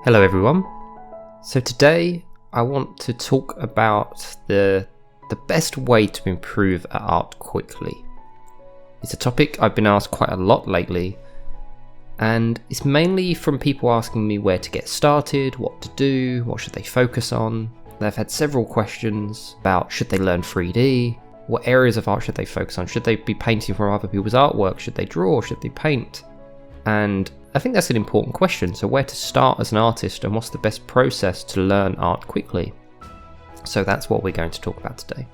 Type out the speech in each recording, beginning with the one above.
Hello everyone. So today I want to talk about the best way to improve at art quickly. It's a topic I've been asked quite a lot lately, and it's mainly from people asking me where to get started, what to do, what should they focus on. They've had several questions about should they learn 3D, what areas of art should they focus on, should they be painting from other people's artwork, should they draw, should they paint? And I think that's an important question. So where to start as an artist and what's the best process to learn art quickly? So that's what we're going to talk about today.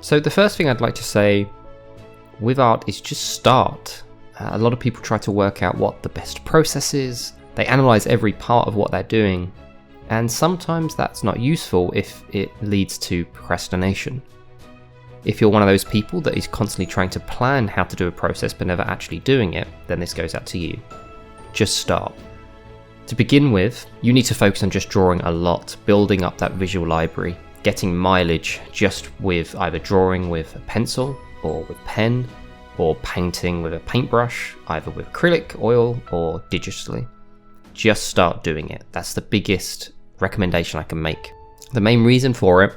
So the first thing I'd like to say with art is just start. A lot of people try to work out what the best process is. They analyze every part of what they're doing. And sometimes that's not useful if it leads to procrastination. If you're one of those people that is constantly trying to plan how to do a process but never actually doing it, then this goes out to you. Just start. To begin with, you need to focus on just drawing a lot, building up that visual library, getting mileage just with either drawing with a pencil or with pen, or painting with a paintbrush, either with acrylic, oil, or digitally. Just start doing it. That's the biggest recommendation I can make. The main reason for it,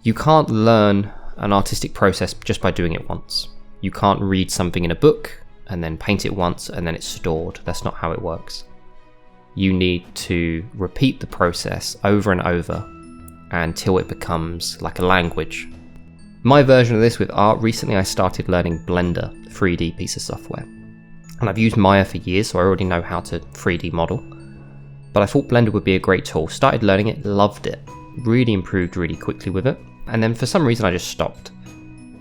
you can't learn an artistic process just by doing it once. You can't read something in a book and then paint it once and then it's stored. That's not how it works. You need to repeat the process over and over until it becomes like a language. My version of this with art, recently I started learning Blender, 3D piece of software. And I've used Maya for years, so I already know how to 3D model. But I thought Blender would be a great tool. Started learning it, loved it. Really improved really quickly with it. And then for some reason I just stopped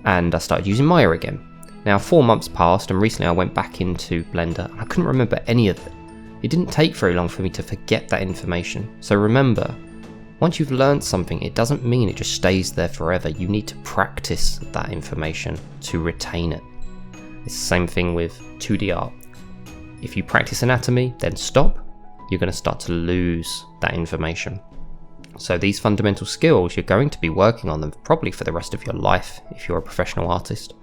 and I started using Maya again. Now 4 months passed and recently I went back into Blender and I couldn't remember any of it. It didn't take very long for me to forget that information. So remember, once you've learned something, it doesn't mean it just stays there forever. You need to practice that information to retain it. It's the same thing with 2D art. If you practice anatomy, then stop, you're going to start to lose that information. So these fundamental skills, you're going to be working on them probably for the rest of your life if you're a professional artist.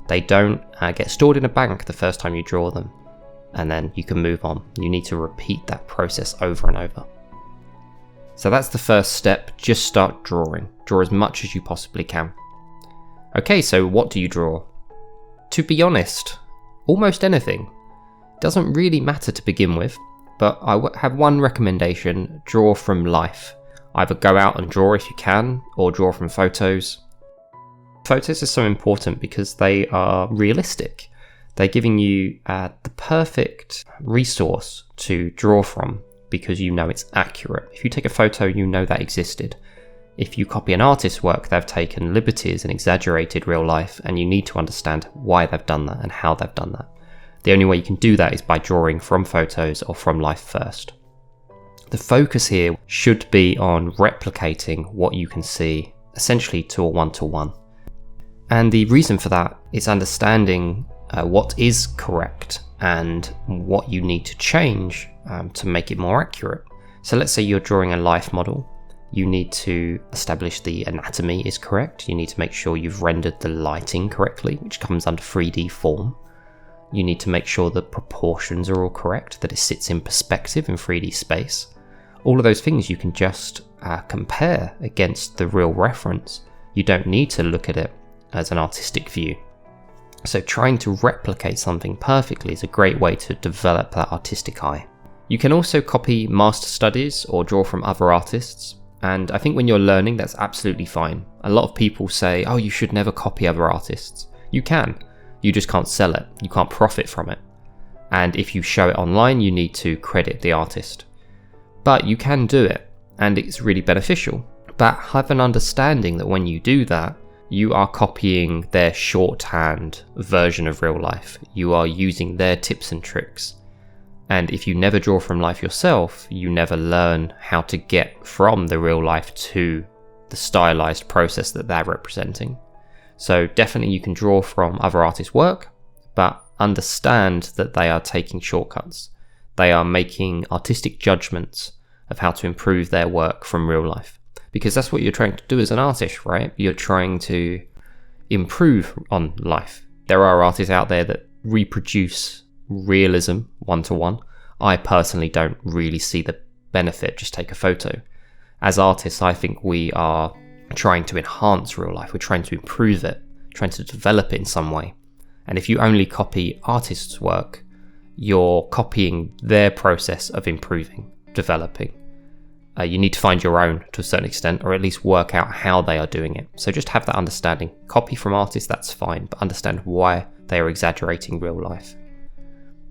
They don't get stored in a bank the first time you draw them, and then you can move on. You need to repeat that process over and over. So that's the first step, just start drawing. Draw as much as you possibly can. Okay, so what do you draw? To be honest, almost anything. Doesn't really matter to begin with, but I have one recommendation: draw from life. Either go out and draw if you can, or draw from photos. Photos are so important because they are realistic. They're giving you the perfect resource to draw from because you know it's accurate. If you take a photo, you know that existed. If you copy an artist's work, they've taken liberties and exaggerated real life, and you need to understand why they've done that and how they've done that. The only way you can do that is by drawing from photos or from life first. The focus here should be on replicating what you can see, essentially to a one-to-one. And the reason for that is understanding what is correct and what you need to change to make it more accurate. So let's say you're drawing a life model. You need to establish the anatomy is correct. You need to make sure you've rendered the lighting correctly, which comes under 3D form. You need to make sure the proportions are all correct, that it sits in perspective in 3D space. All of those things you can just compare against the real reference. You don't need to look at it as an artistic view. So trying to replicate something perfectly is a great way to develop that artistic eye. You can also copy master studies or draw from other artists. And I think when you're learning, that's absolutely fine. A lot of people say, oh, you should never copy other artists. You can. You just can't sell it. You can't profit from it. And if you show it online, you need to credit the artist. But you can do it, and it's really beneficial. But have an understanding that when you do that, you are copying their shorthand version of real life. You are using their tips and tricks. And if you never draw from life yourself, you never learn how to get from the real life to the stylized process that they're representing. So definitely you can draw from other artists' work, but understand that they are taking shortcuts. They are making artistic judgments of how to improve their work from real life. Because that's what you're trying to do as an artist, right? You're trying to improve on life. There are artists out there that reproduce realism one-to-one. I personally don't really see the benefit, just take a photo. As artists, I think we are trying to enhance real life. We're trying to improve it, trying to develop it in some way. And if you only copy artists' work, you're copying their process of improving, developing. You need to find your own to a certain extent, or at least work out how they are doing it. So just have that understanding. Copy from artists, that's fine, but understand why they are exaggerating real life.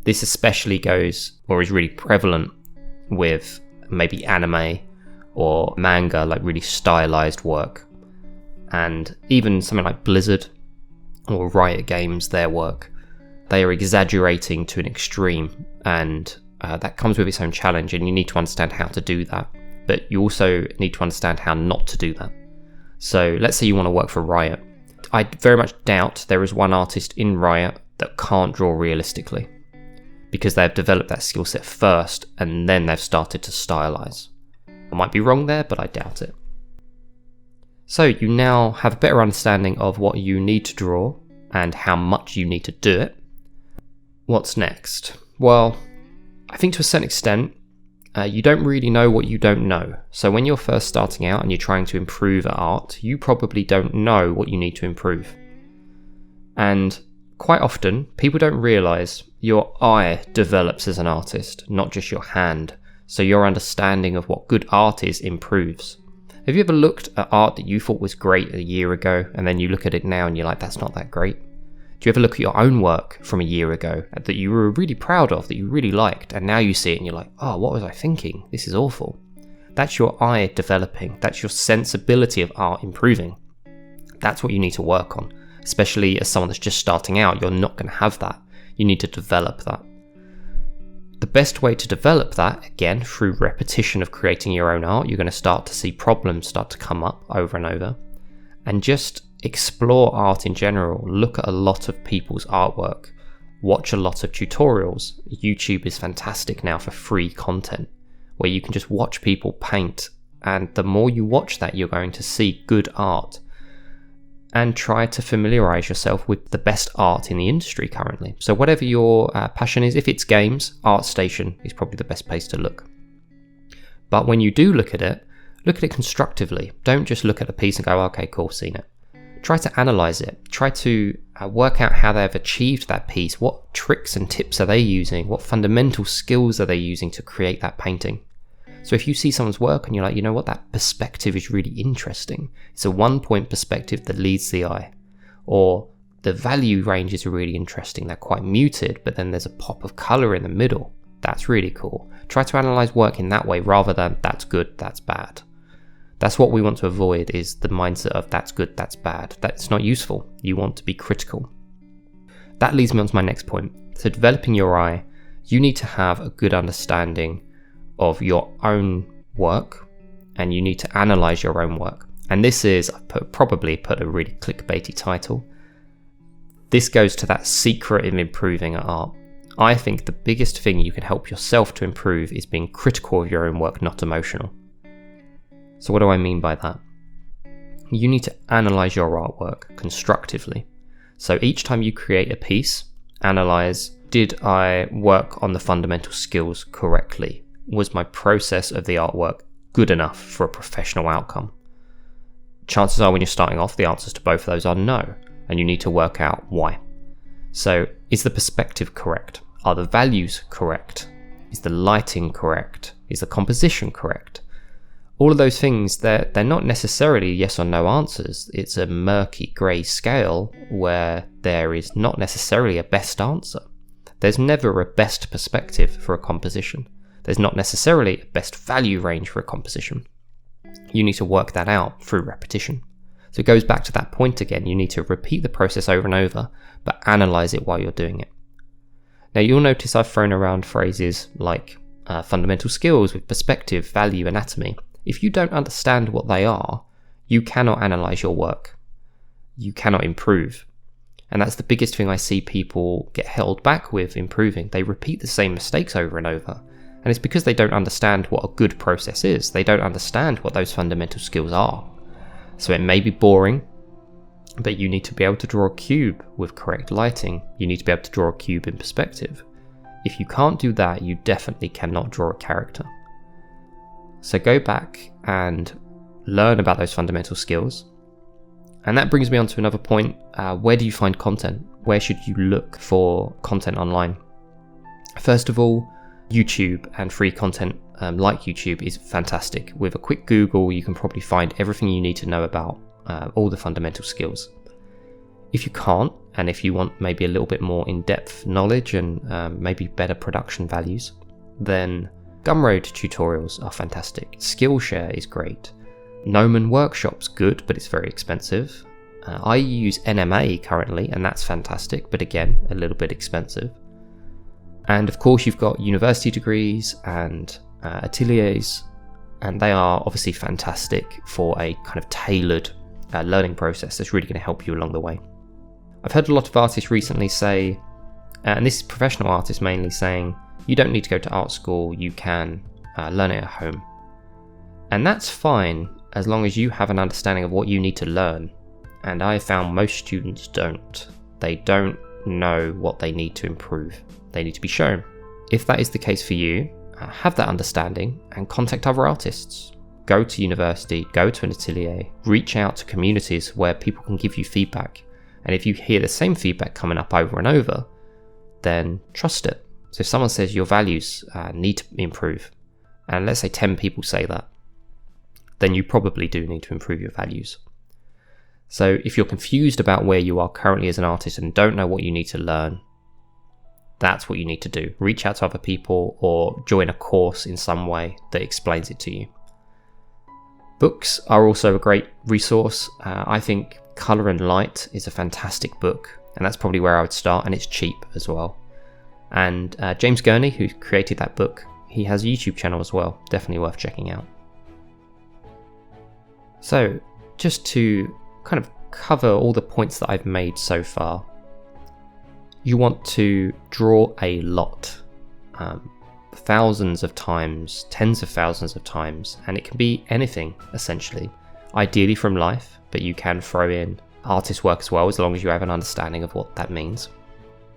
This especially goes, or is really prevalent with maybe anime or manga, like really stylized work. And even something like Blizzard or Riot Games, their work, they are exaggerating to an extreme, and that comes with its own challenge, and you need to understand how to do that. But you also need to understand how not to do that. So let's say you want to work for Riot. I very much doubt there is one artist in Riot that can't draw realistically, because they've developed that skill set first and then they've started to stylize. I might be wrong there, but I doubt it. So you now have a better understanding of what you need to draw and how much you need to do it. What's next? Well, I think to a certain extent, you don't really know what you don't know. So when you're first starting out and you're trying to improve at art, you probably don't know what you need to improve. And quite often, people don't realize your eye develops as an artist, not just your hand. So your understanding of what good art is improves. Have you ever looked at art that you thought was great a year ago, and then you look at it now and you're like, that's not that great? Do you ever look at your own work from a year ago that you were really proud of, that you really liked, and now you see it and you're like, oh, what was I thinking? This is awful. That's your eye developing. That's your sensibility of art improving. That's what you need to work on. Especially as someone that's just starting out, you're not going to have that. You need to develop that. The best way to develop that, again, through repetition of creating your own art, you're going to start to see problems start to come up over and over. And just explore art in general. Look at a lot of people's artwork. Watch a lot of tutorials. YouTube is fantastic now for free content, where you can just watch people paint. And the more you watch that, you're going to see good art. And try to familiarize yourself with the best art in the industry currently. So whatever your passion is, if it's games, ArtStation is probably the best place to look. But when you do look at it constructively. Don't just look at a piece and go, okay, cool, seen it. Try to analyze it. Try to work out how they've achieved that piece. What tricks and tips are they using? What fundamental skills are they using to create that painting? So if you see someone's work and you're like, you know what, that perspective is really interesting. It's a one-point perspective that leads the eye. Or the value ranges are really interesting. They're quite muted, but then there's a pop of color in the middle. That's really cool. Try to analyze work in that way rather than that's good, that's bad. That's what we want to avoid, is the mindset of that's good, that's bad. That's not useful. You want to be critical. That leads me on to my next point. So developing your eye, you need to have a good understanding of your own work, and you need to analyze your own work. And this is, probably put a really clickbaity title. This goes to that secret in improving at art. I think the biggest thing you can help yourself to improve is being critical of your own work, not emotional. So what do I mean by that? You need to analyze your artwork constructively. So each time you create a piece, analyze, did I work on the fundamental skills correctly? Was my process of the artwork good enough for a professional outcome? Chances are when you're starting off, the answers to both of those are no, and you need to work out why. So is the perspective correct? Are the values correct? Is the lighting correct? Is the composition correct? All of those things, they're not necessarily yes or no answers. It's a murky grey scale where there is not necessarily a best answer. There's never a best perspective for a composition. There's not necessarily a best value range for a composition. You need to work that out through repetition. So it goes back to that point again. You need to repeat the process over and over, but analyze it while you're doing it. Now you'll notice I've thrown around phrases like fundamental skills with perspective, value, anatomy. If you don't understand what they are, you cannot analyze your work. You cannot improve. And that's the biggest thing I see people get held back with improving. They repeat the same mistakes over and over. And it's because they don't understand what a good process is. They don't understand what those fundamental skills are. So it may be boring, but you need to be able to draw a cube with correct lighting. You need to be able to draw a cube in perspective. If you can't do that, you definitely cannot draw a character. So go back and learn about those fundamental skills. And that brings me on to another point. Where do you find content? Where should you look for content online? First of all, YouTube and free content like YouTube is fantastic. With a quick Google, you can probably find everything you need to know about all the fundamental skills. If you can't, and if you want maybe a little bit more in-depth knowledge and maybe better production values, then Gumroad tutorials are fantastic. Skillshare is great. Gnomon Workshop's good, but it's very expensive. I use NMA currently, and that's fantastic, but again, a little bit expensive. And of course, you've got university degrees and ateliers, and they are obviously fantastic for a kind of tailored learning process that's really going to help you along the way. I've heard a lot of artists recently say, and this is professional artists mainly saying, you don't need to go to art school, you can learn it at home. And that's fine as long as you have an understanding of what you need to learn. And I have found most students don't. They don't know what they need to improve. They need to be shown. If that is the case for you, have that understanding and contact other artists. Go to university, go to an atelier, reach out to communities where people can give you feedback. And if you hear the same feedback coming up over and over, then trust it. So if someone says your values need to improve, and let's say 10 people say that, then you probably do need to improve your values. So if you're confused about where you are currently as an artist and don't know what you need to learn, that's what you need to do. Reach out to other people or join a course in some way that explains it to you. Books are also a great resource. I think Colour and Light is a fantastic book, and that's probably where I would start, and it's cheap as well. And James Gurney, who created that book, he has a YouTube channel as well, definitely worth checking out. So, just to kind of cover all the points that I've made so far, you want to draw a lot, thousands of times, tens of thousands of times, and it can be anything, essentially. Ideally from life, but you can throw in artist work as well, as long as you have an understanding of what that means.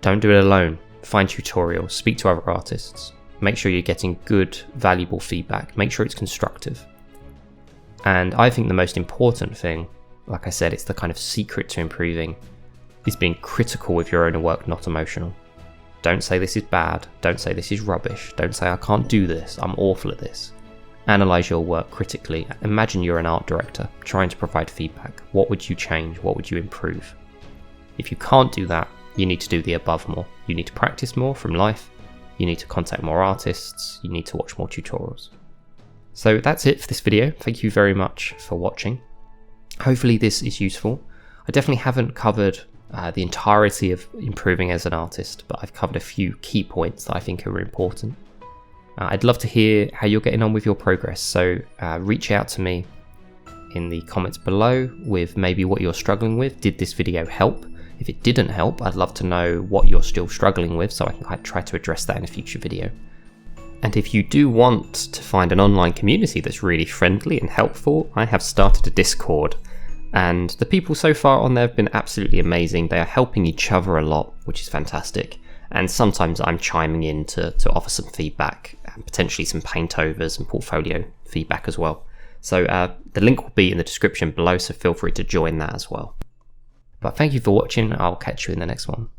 Don't do it alone. Find tutorials, speak to other artists, make sure you're getting good, valuable feedback, make sure it's constructive. And I think the most important thing, like I said, it's the kind of secret to improving, is being critical with your own work, not emotional. Don't say this is bad, don't say this is rubbish, don't say I can't do this, I'm awful at this. Analyze your work critically. Imagine you're an art director trying to provide feedback. What would you change? What would you improve? If you can't do that, you need to do the above more. You need to practice more from life, you need to contact more artists, you need to watch more tutorials. So that's it for this video. Thank you very much for watching. Hopefully this is useful. I definitely haven't covered the entirety of improving as an artist, but I've covered a few key points that I think are important. I'd love to hear how you're getting on with your progress, so reach out to me in the comments below with maybe what you're struggling with. Did this video help? If it didn't help, I'd love to know what you're still struggling with so I can try to address that in a future video. And if you do want to find an online community that's really friendly and helpful, I have started a Discord. And the people so far on there have been absolutely amazing. They are helping each other a lot, which is fantastic. And sometimes I'm chiming in to offer some feedback, and potentially some paint overs and portfolio feedback as well. So the link will be in the description below, so feel free to join that as well. But thank you for watching. I'll catch you in the next one.